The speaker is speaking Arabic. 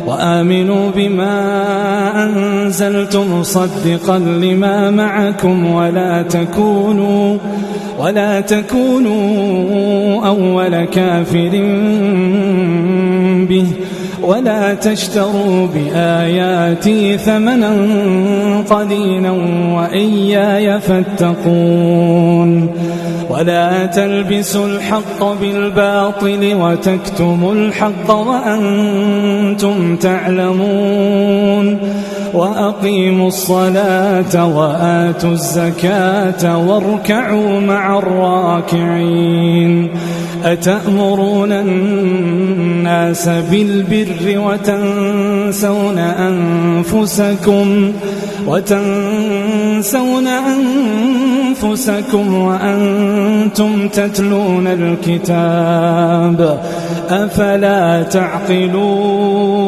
وآمنوا بما أنزلت مصدقا لما معكم ولا تكونوا أول كافر به ولا تشتروا بآياتي ثمنا قليلا وإياي فاتقون ولا تلبسوا الحق بالباطل وتكتموا الحق وأنتم تعلمون وأقيموا الصلاة وآتوا الزكاة واركعوا مع الراكعين أتأمرون الناس بالبر وتنسون أنفسكم وأنتم تتلون الكتاب أفلا تعقلون